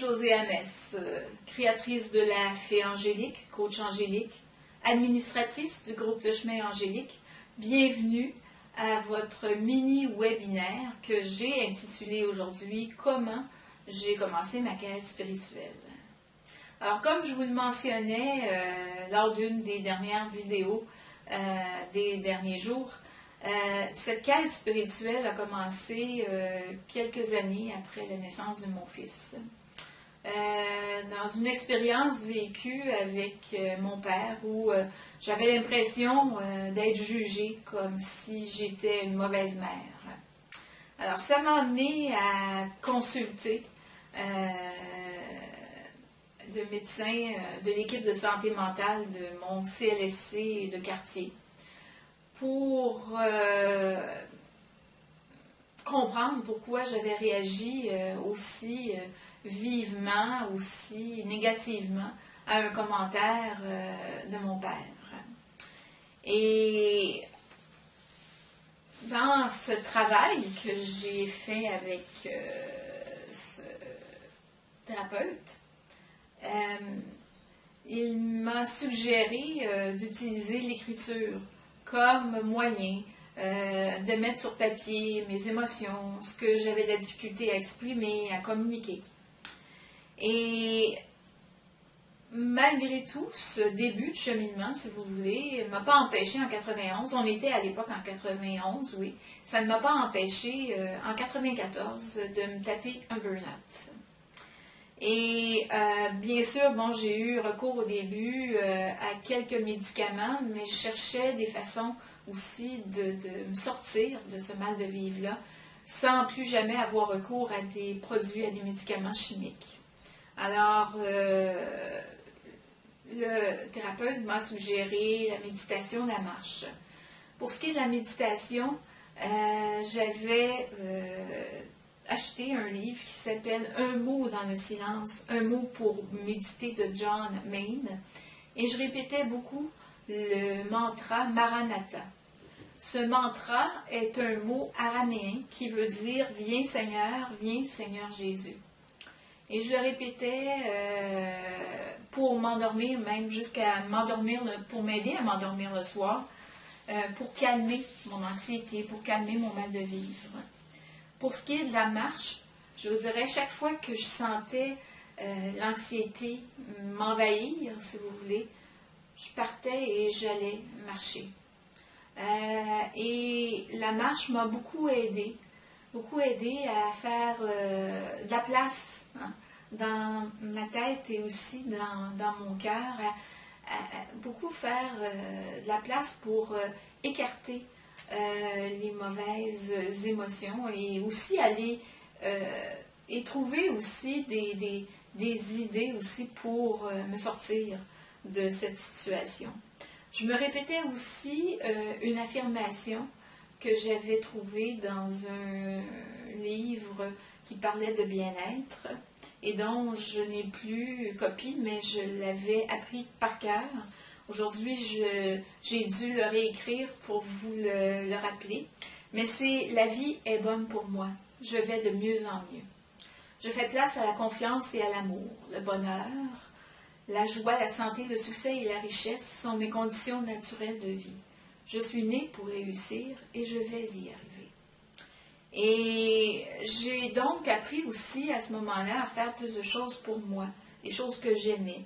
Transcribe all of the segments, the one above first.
Josée Hamès, créatrice de la Fée Angélique, coach angélique, administratrice du groupe de chemin angélique. Bienvenue à votre mini-webinaire que j'ai intitulé aujourd'hui « Comment j'ai commencé ma quête spirituelle ». Alors, comme je vous le mentionnais lors d'une des dernières vidéos des derniers jours, cette quête spirituelle a commencé quelques années après la naissance de mon fils. Dans une expérience vécue avec mon père où j'avais l'impression d'être jugée comme si j'étais une mauvaise mère. Alors, ça m'a amené à consulter le médecin de l'équipe de santé mentale de mon CLSC de quartier pour comprendre pourquoi j'avais réagi aussi vivement, aussi négativement à un commentaire de mon père. Et dans ce travail que j'ai fait avec ce thérapeute, il m'a suggéré d'utiliser l'écriture comme moyen de mettre sur papier mes émotions, ce que j'avais de la difficulté à exprimer, à communiquer. Et malgré tout, ce début de cheminement, si vous voulez, ne m'a pas empêché en 91, on était à l'époque en 91, oui, ça ne m'a pas empêché en 94 de me taper un burn-out. Et bien sûr, bon, j'ai eu recours au début à quelques médicaments, mais je cherchais des façons aussi de me sortir de ce mal de vivre-là, sans plus jamais avoir recours à des produits, à des médicaments chimiques. Alors, le thérapeute m'a suggéré la méditation, la marche. Pour ce qui est de la méditation, j'avais acheté un livre qui s'appelle « Un mot dans le silence, un mot pour méditer » de John Maine, et je répétais beaucoup le mantra Maranatha. Ce mantra est un mot araméen qui veut dire « Viens Seigneur Jésus ». Et je le répétais pour m'endormir, même jusqu'à m'endormir, pour m'aider à m'endormir le soir, pour calmer mon anxiété, pour calmer mon mal de vivre. Pour ce qui est de la marche, je vous dirais, chaque fois que je sentais l'anxiété m'envahir, si vous voulez, je partais et j'allais marcher. Et la marche m'a beaucoup aidé à faire de la place dans ma tête et aussi dans mon cœur, à beaucoup faire de la place pour écarter les mauvaises émotions et aussi aller et trouver aussi des idées aussi pour me sortir de cette situation. Je me répétais aussi une affirmation que j'avais trouvée dans un livre qui parlait de bien-être et dont je n'ai plus copie, mais je l'avais appris par cœur. Aujourd'hui, j'ai dû le réécrire pour vous le rappeler. Mais c'est « La vie est bonne pour moi. Je vais de mieux en mieux. Je fais place à la confiance et à l'amour. Le bonheur, la joie, la santé, le succès et la richesse sont mes conditions naturelles de vie. Je suis née pour réussir et je vais y arriver. » Et j'ai donc appris aussi à ce moment-là à faire plus de choses pour moi, des choses que j'aimais.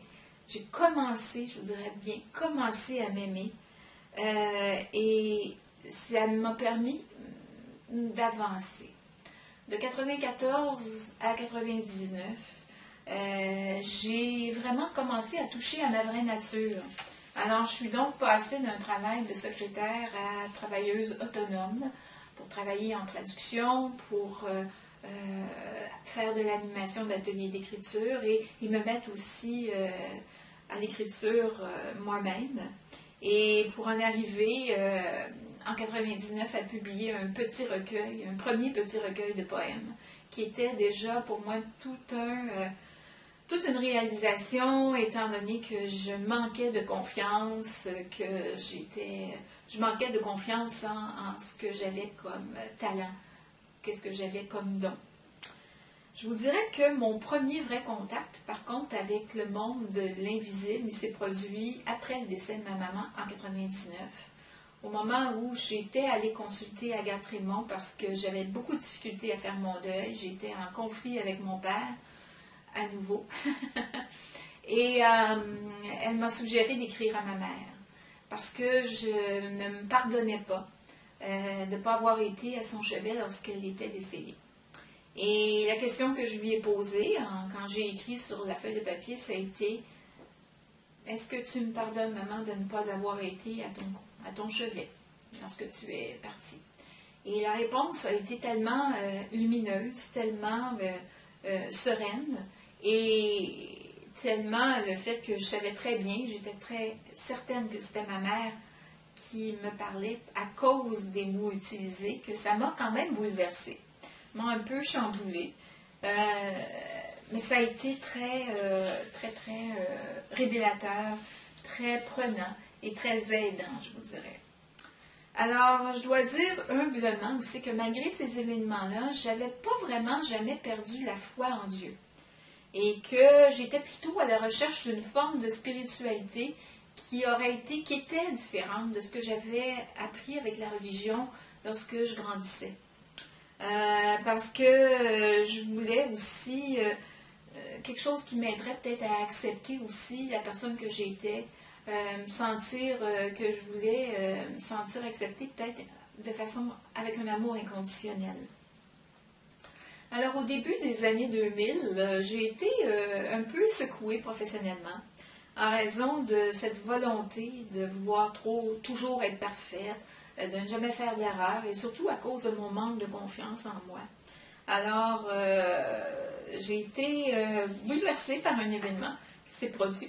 J'ai commencé, je vous dirais bien, commencé à m'aimer et ça m'a permis d'avancer. De 94 à 99, j'ai vraiment commencé à toucher à ma vraie nature. Alors, je suis donc passée d'un travail de secrétaire à travailleuse autonome pour travailler en traduction, pour faire de l'animation d'ateliers d'écriture et me mettre aussi à l'écriture moi-même. Et pour en arriver en 99 à publier un premier petit recueil de poèmes, qui était déjà pour moi toute une réalisation, étant donné que je manquais de confiance, je manquais de confiance en ce que j'avais comme talent, qu'est-ce que j'avais comme don. Je vous dirais que mon premier vrai contact, par contre, avec le monde de l'invisible, il s'est produit après le décès de ma maman en 99, au moment où j'étais allée consulter Agathe Raymond parce que j'avais beaucoup de difficultés à faire mon deuil. J'étais en conflit avec mon père, à nouveau. Et elle m'a suggéré d'écrire à ma mère parce que je ne me pardonnais pas de ne pas avoir été à son chevet lorsqu'elle était décédée. Et la question que je lui ai posée quand j'ai écrit sur la feuille de papier, ça a été: est-ce que tu me pardonnes, maman, de ne pas avoir été à ton chevet lorsque tu es partie? Et la réponse a été tellement lumineuse, tellement sereine, et tellement le fait que je savais très bien, j'étais très certaine que c'était ma mère qui me parlait à cause des mots utilisés, que ça m'a quand même bouleversée, m'a un peu chamboulée. Mais ça a été très révélateur, très prenant et très aidant, je vous dirais. Alors, je dois dire humblement aussi que malgré ces événements-là, je n'avais pas vraiment jamais perdu la foi en Dieu. Et que j'étais plutôt à la recherche d'une forme de spiritualité qui était différente de ce que j'avais appris avec la religion lorsque je grandissais. Parce que je voulais aussi quelque chose qui m'aiderait peut-être à accepter aussi la personne que j'étais, me sentir que je voulais me sentir acceptée peut-être de façon avec un amour inconditionnel. Alors au début des années 2000, j'ai été un peu secouée professionnellement en raison de cette volonté de vouloir toujours être parfaite, de ne jamais faire d'erreur et surtout à cause de mon manque de confiance en moi. Alors, j'ai été bouleversée par un événement qui s'est produit,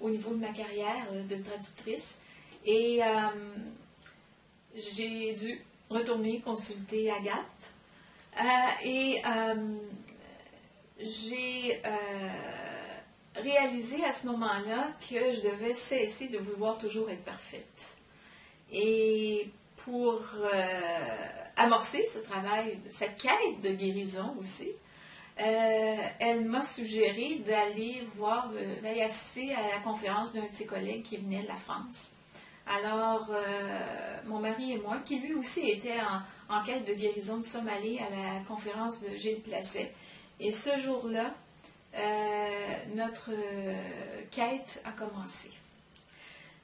au niveau de ma carrière de traductrice. Et j'ai dû retourner consulter Agathe. J'ai réalisé à ce moment-là que je devais cesser de vouloir toujours être parfaite. Et pour amorcer ce travail, cette quête de guérison aussi, elle m'a suggéré d'aller assister à la conférence d'un de ses collègues qui venait de la France. Alors, mon mari et moi, qui lui aussi était en quête de guérison, nous sommes allés à la conférence de Gilles Placet. Et ce jour-là, notre quête a commencé.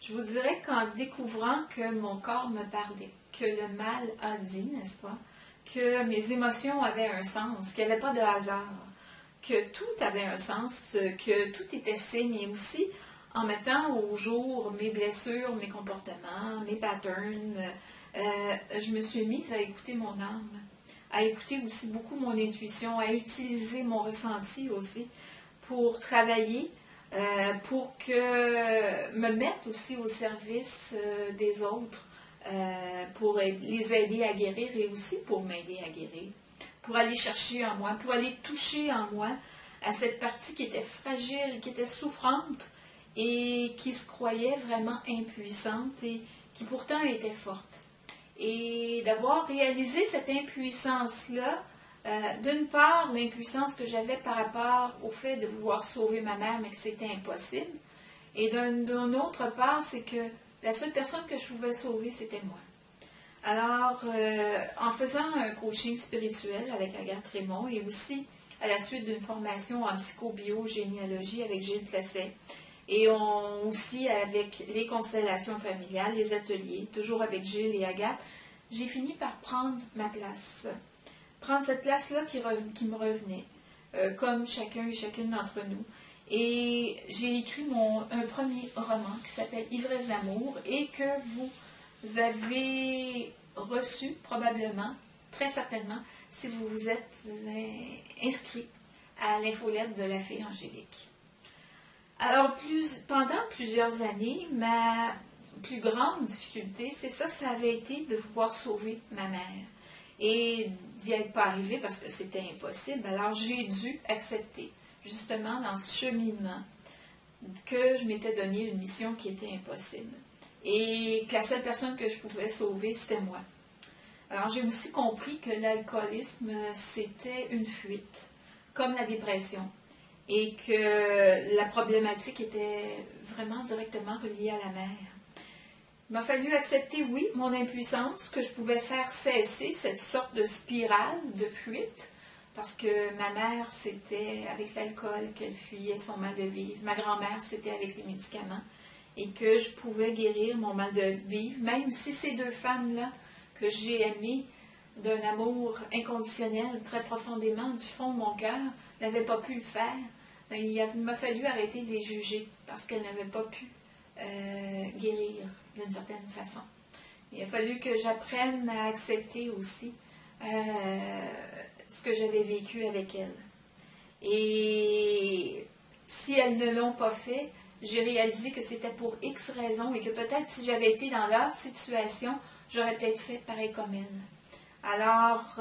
Je vous dirais qu'en découvrant que mon corps me parlait, que le mal a dit, n'est-ce pas, que mes émotions avaient un sens, qu'il n'y avait pas de hasard, que tout avait un sens, que tout était signe, et aussi en mettant au jour mes blessures, mes comportements, mes patterns, je me suis mise à écouter mon âme, à écouter aussi beaucoup mon intuition, à utiliser mon ressenti aussi pour travailler, pour me mettre aussi au service des autres, pour les aider à guérir et aussi pour m'aider à guérir, pour aller chercher en moi, pour aller toucher en moi à cette partie qui était fragile, qui était souffrante et qui se croyait vraiment impuissante et qui pourtant était forte. Et d'avoir réalisé cette impuissance-là, d'une part, l'impuissance que j'avais par rapport au fait de vouloir sauver ma mère, mais que c'était impossible. Et d'une autre part, c'est que la seule personne que je pouvais sauver, c'était moi. Alors, en faisant un coaching spirituel avec Agathe Raymond et aussi à la suite d'une formation en psychobiogénéalogie avec Gilles Placet, et aussi avec les constellations familiales, les ateliers, toujours avec Gilles et Agathe, j'ai fini par prendre ma place. Prendre cette place-là qui me revenait, comme chacun et chacune d'entre nous. Et j'ai écrit un premier roman qui s'appelle Ivresse d'amour et que vous avez reçu probablement, très certainement, si vous vous êtes inscrit à l'infolette de la Fée Angélique. Alors, pendant plusieurs années, ma plus grande difficulté, ça avait été de pouvoir sauver ma mère. Et d'y être pas arrivé parce que c'était impossible. Alors, j'ai dû accepter, justement, dans ce cheminement, que je m'étais donné une mission qui était impossible. Et que la seule personne que je pouvais sauver, c'était moi. Alors, j'ai aussi compris que l'alcoolisme, c'était une fuite, comme la dépression, et que la problématique était vraiment directement reliée à la mère. Il m'a fallu accepter, oui, mon impuissance, que je pouvais faire cesser cette sorte de spirale de fuite, parce que ma mère, c'était avec l'alcool qu'elle fuyait son mal de vivre. Ma grand-mère, c'était avec les médicaments, et que je pouvais guérir mon mal de vivre, même si ces deux femmes-là, que j'ai aimées d'un amour inconditionnel très profondément du fond de mon cœur, n'avaient pas pu le faire. Il m'a fallu arrêter de les juger parce qu'elles n'avaient pas pu guérir d'une certaine façon. Il a fallu que j'apprenne à accepter aussi ce que j'avais vécu avec elles. Et si elles ne l'ont pas fait, j'ai réalisé que c'était pour X raisons et que peut-être si j'avais été dans leur situation, j'aurais peut-être fait pareil comme elles. Alors,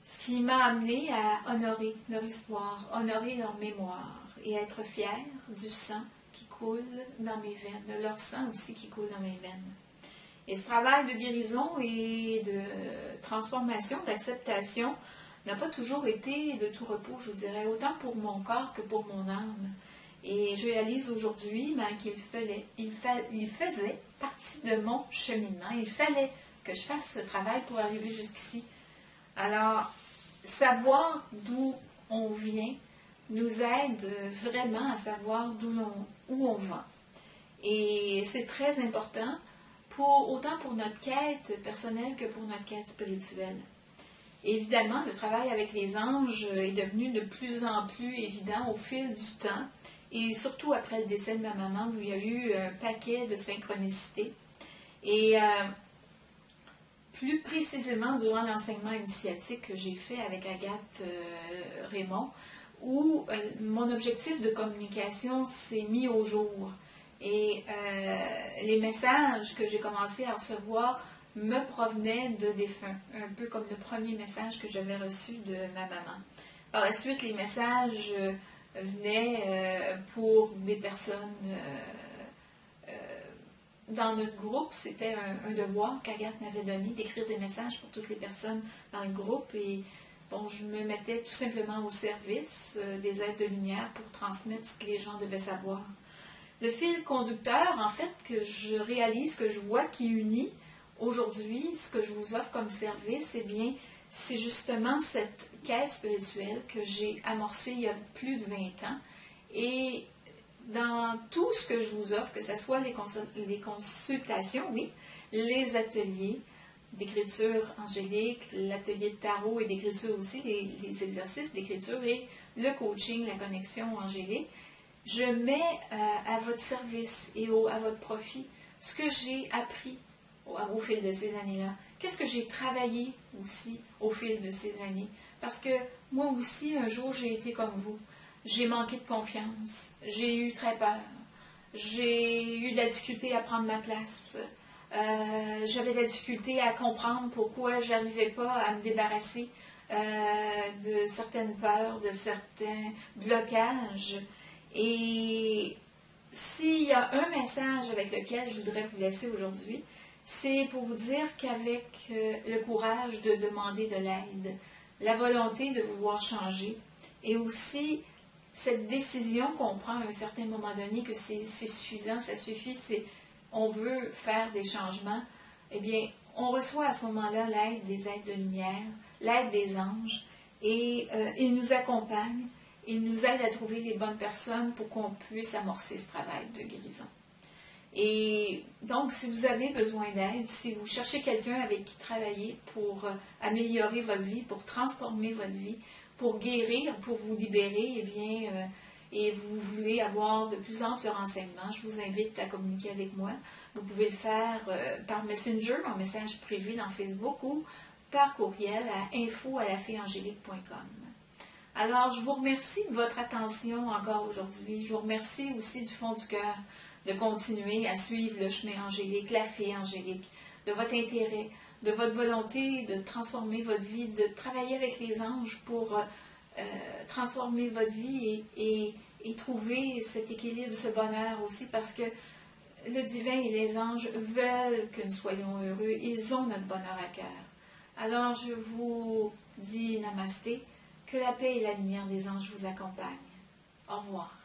ce qui m'a amené à honorer leur histoire, honorer leur mémoire et être fière du sang qui coule dans mes veines, de leur sang aussi qui coule dans mes veines. Et ce travail de guérison et de transformation, d'acceptation, n'a pas toujours été de tout repos, je vous dirais, autant pour mon corps que pour mon âme. Et je réalise aujourd'hui qu'il faisait partie de mon cheminement. Il fallait que je fasse ce travail pour arriver jusqu'ici. Alors, savoir d'où on vient nous aide vraiment à savoir où on va. Et c'est très important, autant pour notre quête personnelle que pour notre quête spirituelle. Évidemment, le travail avec les anges est devenu de plus en plus évident au fil du temps, et surtout après le décès de ma maman, où il y a eu un paquet de synchronicités. Et plus précisément durant l'enseignement initiatique que j'ai fait avec Agathe Raymond, où mon objectif de communication s'est mis au jour. Et les messages que j'ai commencé à recevoir me provenaient de défunts, un peu comme le premier message que j'avais reçu de ma maman. Par la suite, les messages venaient pour des personnes dans notre groupe. C'était un devoir qu'Agathe m'avait donné, d'écrire des messages pour toutes les personnes dans le groupe. Et bon, je me mettais tout simplement au service des êtres de lumière pour transmettre ce que les gens devaient savoir. Le fil conducteur, en fait, que je réalise, que je vois qui unit aujourd'hui ce que je vous offre comme service, eh bien, c'est justement cette quête spirituelle que j'ai amorcée il y a plus de 20 ans. Et dans tout ce que je vous offre, que ce soit les consultations, oui, les ateliers d'écriture angélique, l'atelier de tarot et d'écriture aussi, les exercices d'écriture et le coaching, la connexion angélique, je mets à votre service et à votre profit ce que j'ai appris au fil de ces années-là. Qu'est-ce que j'ai travaillé aussi au fil de ces années? Parce que moi aussi, un jour, j'ai été comme vous. J'ai manqué de confiance. J'ai eu très peur. J'ai eu de la difficulté à prendre ma place. J'avais de la difficulté à comprendre pourquoi je n'arrivais pas à me débarrasser de certaines peurs, de certains blocages. Et s'il y a un message avec lequel je voudrais vous laisser aujourd'hui, c'est pour vous dire qu'avec le courage de demander de l'aide, la volonté de vouloir changer, et aussi cette décision qu'on prend à un certain moment donné que c'est suffisant, ça suffit, on veut faire des changements, eh bien, on reçoit à ce moment-là l'aide des êtres de lumière, l'aide des anges, et ils nous accompagnent, ils nous aident à trouver les bonnes personnes pour qu'on puisse amorcer ce travail de guérison. Et donc, si vous avez besoin d'aide, si vous cherchez quelqu'un avec qui travailler pour améliorer votre vie, pour transformer votre vie, pour guérir, pour vous libérer, eh bien, et vous voulez avoir de plus amples renseignements, je vous invite à communiquer avec moi. Vous pouvez le faire par Messenger, en message privé dans Facebook ou par courriel à info@laféangélique.com. Alors, je vous remercie de votre attention encore aujourd'hui. Je vous remercie aussi du fond du cœur de continuer à suivre le chemin angélique, la fée angélique, de votre intérêt, de votre volonté de transformer votre vie, de travailler avec les anges pour transformer votre vie et trouver cet équilibre, ce bonheur aussi, parce que le divin et les anges veulent que nous soyons heureux. Ils ont notre bonheur à cœur. Alors, je vous dis namasté, que la paix et la lumière des anges vous accompagnent. Au revoir.